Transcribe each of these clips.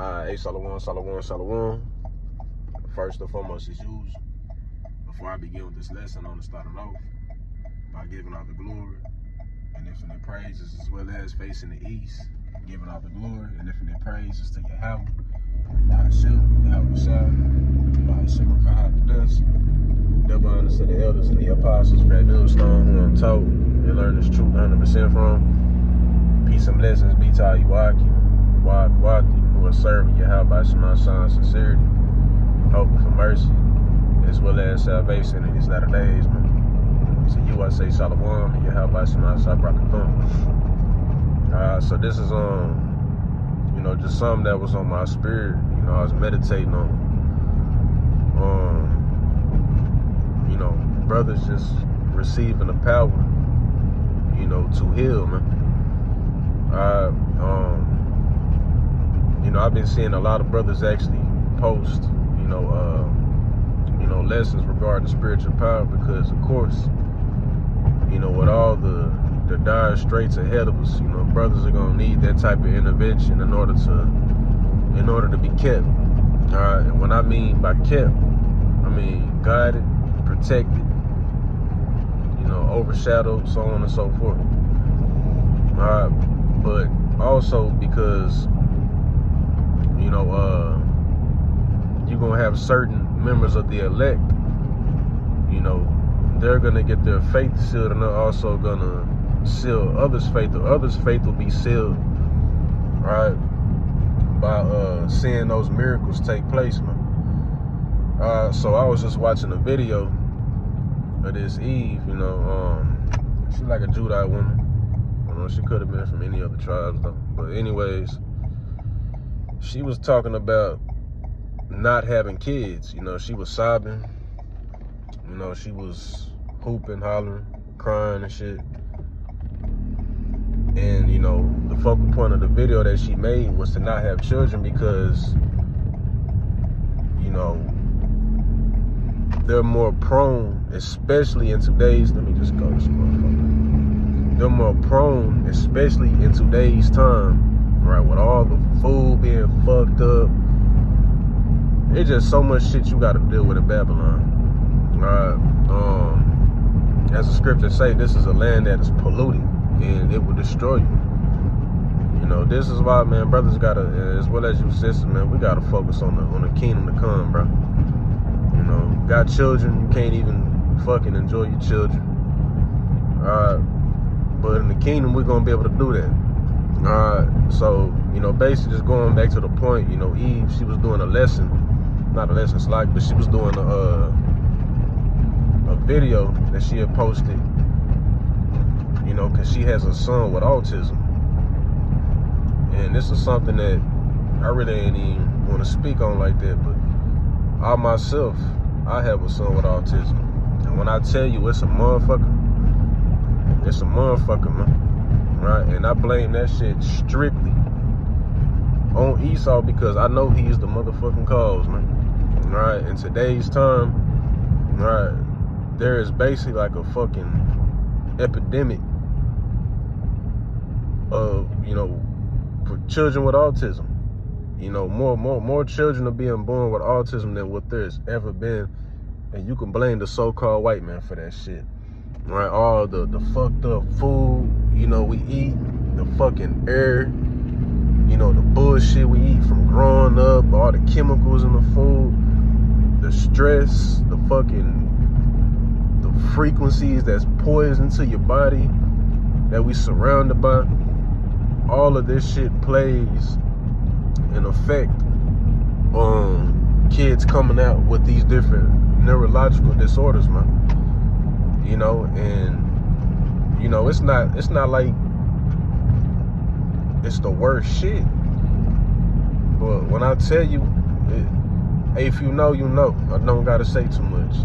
Hey, Shalom. First and foremost, as usual, before I begin with this lesson, I want to start it off by giving out the glory and infinite praises, as well as facing the east, giving out the glory and infinite praises to Yahweh, Yahweh Shah, double honors to the elders and the apostles, great millstone, who I'm taught and learn this truth 100% from. Peace and blessings be to all you who are serving Yahweh Shema sincerity, hoping for mercy, as well as salvation in these latter days, man. To you I say Shalom and Yahweh Shema Shabrakatun. So this is just something that was on my spirit. I was meditating on brothers just receiving the power, to heal, man. I've been seeing a lot of brothers actually post, lessons regarding spiritual power, because of course, with all the dire straits ahead of us, brothers are gonna need that type of intervention in order to be kept. And when I mean by kept, I mean guided, protected, overshadowed, so on and so forth. But also because you're gonna have certain members of the elect, they're gonna get their faith sealed, and they're also gonna seal others' faith, or others' faith will be sealed, right, by seeing those miracles take place, man. So I was just watching a video of this Eve, she's like a Judite woman. She could have been from any other tribes though. But anyways, she was talking about not having kids. She was sobbing. She was hooping, hollering, crying and shit. And, the focal point of the video that she made was to not have children because, they're more prone, especially in today's, let me just go to this motherfucker. They're more prone, especially in today's time, right, with all the food being fucked up. It's just so much shit you got to deal with in Babylon. As the scriptures say, this is a land that is polluted and it will destroy you. This is why, man, brothers gotta, as well as you sisters, man, we gotta focus on the kingdom to come, bro. Got children, you can't even fucking enjoy your children. But in the kingdom, we're gonna be able to do that. So, basically just going back to the point, Eve, she was doing a lesson, not a lesson slide, but she was doing a video that she had posted, because she has a son with autism. And this is something that I really ain't even want to speak on like that, but I myself, I have a son with autism. And when I tell you it's a motherfucker, man. Right? And I blame that shit strictly on Esau, because I know he is the motherfucking cause, man. Right? In today's time, right, there is basically like a fucking epidemic of, for children with autism. More children are being born with autism than what there's ever been. And you can blame the so-called white man for that shit. Right? All the fucked up food, we eat, the fucking air, the bullshit we eat from growing up, all the chemicals in the food, the stress, the frequencies that's poison to your body that we surrounded by. All of this shit plays an effect on kids coming out with these different neurological disorders, man. It's not like it's the worst shit. But when I tell you, if you know, I don't gotta say too much.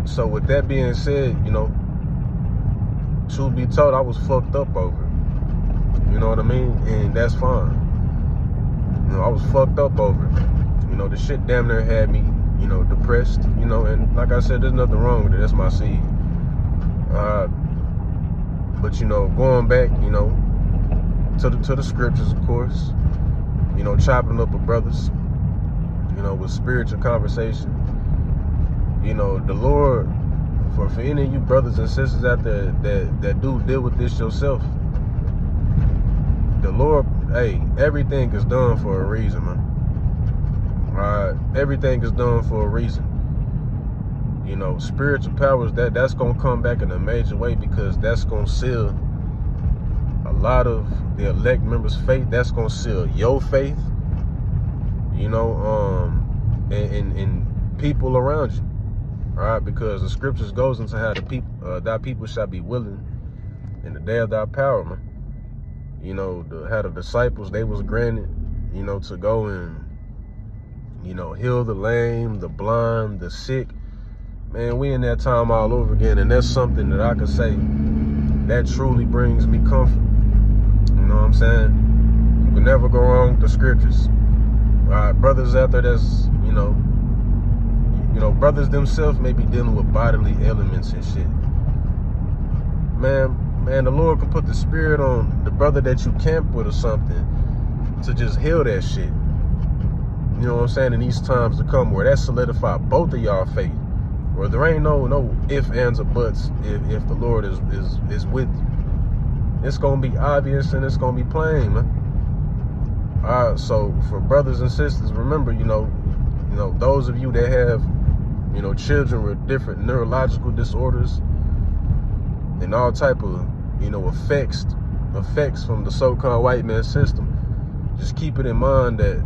So with that being said, truth be told, I was fucked up over it. You know what I mean? And that's fine. I was fucked up over it. The shit damn near had me, depressed, and like I said, there's nothing wrong with it. That's my seed. But going back, to the scriptures, of course, chopping up with brothers, with spiritual conversation. The Lord, for any of you brothers and sisters out there that do deal with this yourself, the Lord, hey, everything is done for a reason, man. All right, everything is done for a reason. Spiritual powers, that's gonna come back in a major way, because that's gonna seal a lot of the elect members' faith. That's gonna seal your faith, and people around you. All right, because the scriptures goes into how the people, thy people shall be willing in the day of thy power, man. How the disciples, they was granted, to go and, heal the lame, the blind, the sick. Man, we in that time all over again, and that's something that I could say that truly brings me comfort. You know what I'm saying? You can never go wrong with the scriptures. All right, brothers out there that's, brothers themselves may be dealing with bodily ailments and shit. Man, the Lord can put the spirit on the brother that you camp with or something to just heal that shit. You know what I'm saying? In these times to come, where that solidify both of y'all faith, where there ain't no ifs, ands, or buts if the Lord is with you. It's gonna be obvious and it's gonna be plain, man. All right, so for brothers and sisters, remember, those of you that have, children with different neurological disorders and all type of, effects from the so-called white man system, just keep it in mind that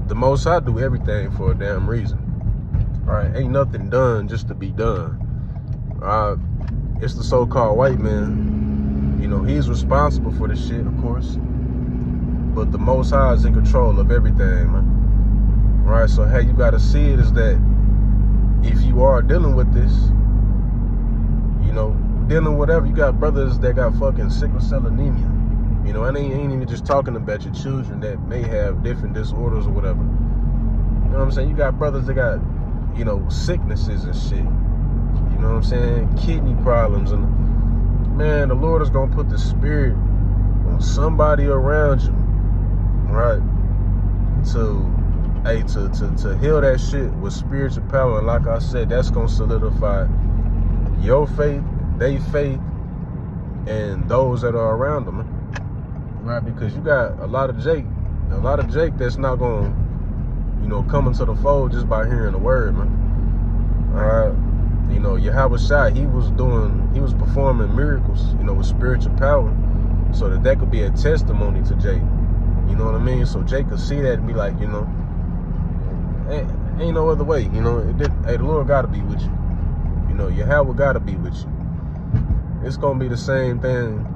the Most High do everything for a damn reason. All right, ain't nothing done just to be done. It's the so-called white man. He's responsible for the shit, of course, but the Most High is in control of everything, man. All right, so how you gotta see it is that if you are dealing with this, dealing with whatever, you got brothers that got fucking sickle cell anemia. I ain't even just talking about your children that may have different disorders or whatever. You know what I'm saying? You got brothers that got, sicknesses and shit. You know what I'm saying? Kidney problems. And man, the Lord is going to put the spirit on somebody around you, right? To heal that shit with spiritual power. And like I said, that's going to solidify your faith, they faith, and those that are around them, right? Because you got a lot of Jake that's not going to, come into the fold just by hearing the word, man. All right, Yahweh Shai, he was performing miracles, with spiritual power, so that could be a testimony to Jake. You know what I mean? So Jake could see that and be like, ain't no other way. Hey, the Lord got to be with you. Yahweh got to be with you. It's gonna be the same thing,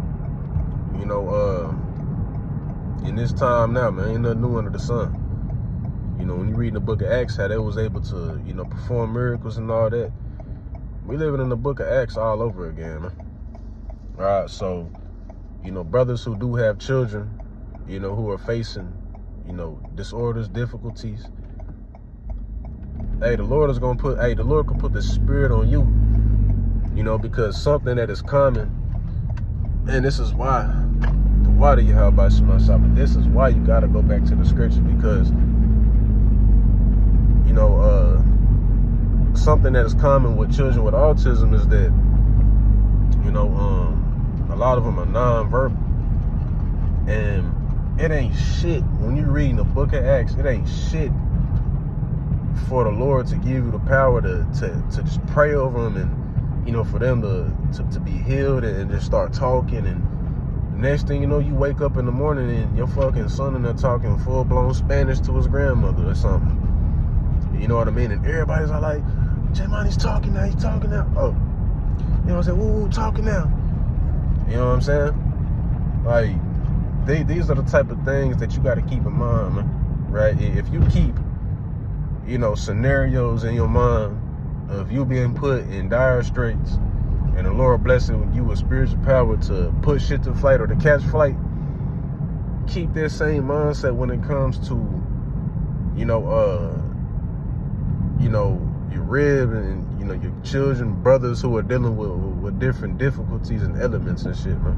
in this time now, man. Ain't nothing new under the sun. When you read in the book of Acts, how they was able to, perform miracles and all that. We living in the book of Acts all over again, man. All right, so, brothers who do have children, who are facing, disorders, difficulties. Hey, the Lord can put the spirit on you, because something that is common, and this is why, the water you have by Shemashah, but this is why you got to go back to the scripture, because, something that is common with children with autism is that, a lot of them are non-verbal, and it ain't shit. When you're reading the book of Acts, it ain't shit for the Lord to give you the power to just pray over them and, for them to be healed and just start talking. And the next thing you know, you wake up in the morning and your fucking son and they're talking full-blown Spanish to his grandmother or something. You know what I mean? And everybody's all like, J-Man, he's talking now. Oh, you know what I'm saying? Ooh, talking now. You know what I'm saying? Like, these are the type of things that you got to keep in mind, man. Right? If you keep, scenarios in your mind of you being put in dire straits and the Lord blessing you with spiritual power to put shit to flight or to catch flight, keep that same mindset when it comes to, your rib and, your children, brothers who are dealing with different difficulties and elements and shit, man.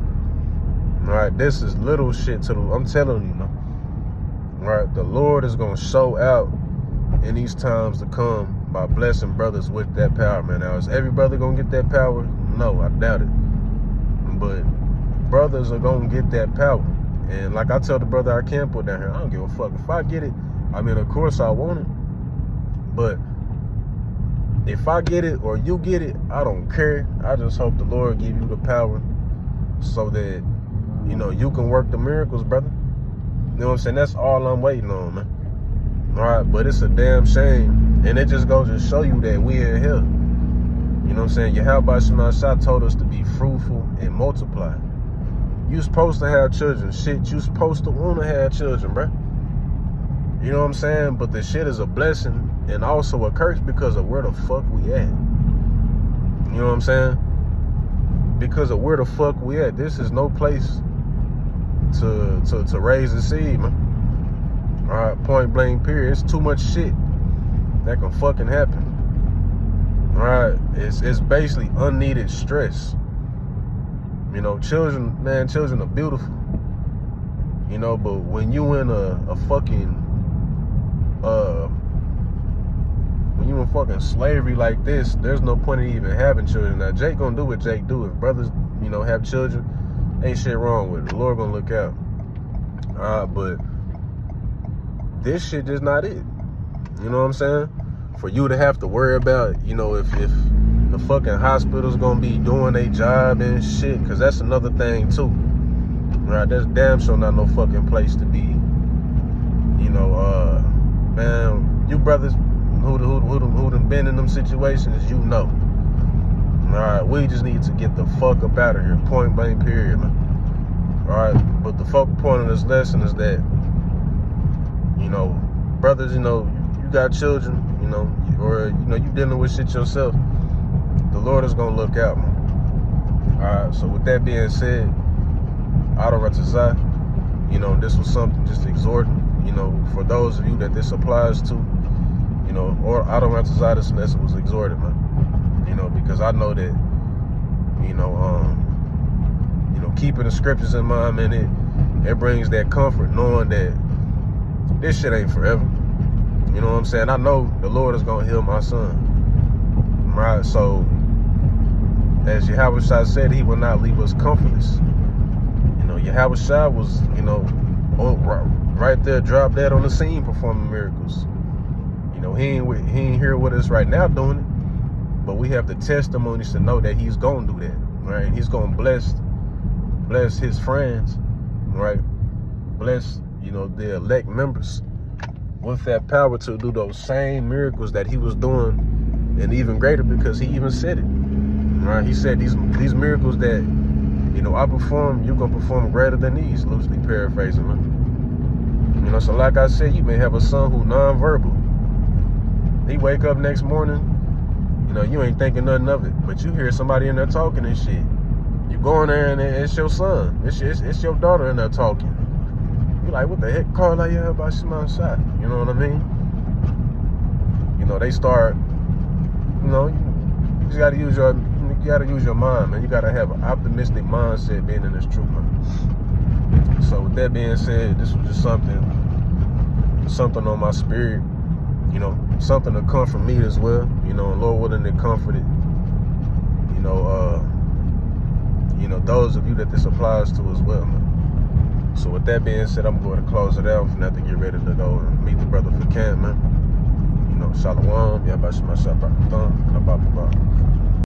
All right, this is little shit to I'm telling you, man. right? The Lord is going to show out in these times to come by blessing brothers with that power, man. Now, is every brother going to get that power? No, I doubt it. But brothers are going to get that power. And like I tell the brother I can't put down here, I don't give a fuck. If I get it, I mean, of course I want it. But if I get it or you get it, I don't care. I just hope the Lord give you the power so that, you know, you can work the miracles, brother. You know what I'm saying? That's all I'm waiting on, man. All right, but it's a damn shame. And it just goes to show you that we in here. You know what I'm saying? Yahweh Shema told us to be fruitful and multiply. You supposed to have children. Shit, you supposed to want to have children, bro. You know what I'm saying? But the shit is a blessing and also a curse because of where the fuck we at. You know what I'm saying? Because of where the fuck we at. This is no place to raise a seed, man. All right, point blank, period. It's too much shit that can fucking happen. All right, it's basically unneeded stress. You know, children, man, children are beautiful. You know, but when you in a fucking when you in fucking slavery like this, there's no point in even having children. Now, Jake gonna do what Jake do. If brothers, you know, have children, ain't shit wrong with it. The Lord gonna look out. But this shit is not it. You know what I'm saying? For you to have to worry about, you know, if the fucking hospital's gonna be doing their job and shit, because that's another thing too. Right? That's damn sure not no fucking place to be. You know, man, you brothers who done been in them situations, you know. Alright, we just need to get the fuck up out of here. Point blank, period, man. Alright, but the focal point of this lesson is that, you know, brothers, you know, you got children, you know, or, you know, you dealing with shit yourself, the Lord is gonna look out, man. Alright, so with that being said, you know, this was something just exhorting, you know, for those of you that this applies to, you know, or this lesson was exhorted, man. You know, because I know that, you know, keeping the scriptures in mind, man, it brings that comfort, knowing that this shit ain't forever. You know what I'm saying? I know the Lord is gonna heal my son. Right? So, as Yahweh said, he will not leave us comfortless. You know, Yahweh was, you know, right there, drop dead on the scene performing miracles. You know, he ain't here with us right now doing it, but we have the testimonies to know that he's gonna do that, right? And he's gonna bless his friends, right? Bless, you know, the elect members with that power to do those same miracles that he was doing, and even greater, because he even said it, right? He said these miracles that, you know, I perform, you're gonna perform greater than these, loosely paraphrasing, man. You know, so like I said, you may have a son who non-verbal. He wake up next morning, you know, you ain't thinking nothing of it, but you hear somebody in there talking and shit. You go in there and it's your son, it's your daughter in there talking. You like, what the heck, Carl? Like, yeah, about Shema shot. You know what I mean? You know, they start. You know, you just gotta use your mind, man. You gotta have an optimistic mindset being in this truth, man. So with that being said, this was just something on my spirit. You know, something to comfort me as well. You know, and Lord willing to comfort it. You know, those of you that this applies to as well, man. So with that being said, I'm going to close it out. I'm going to have to get ready to go and meet the brother for camp, man. You know, Shalom, Yabashima Shabbat, blah, blah, blah.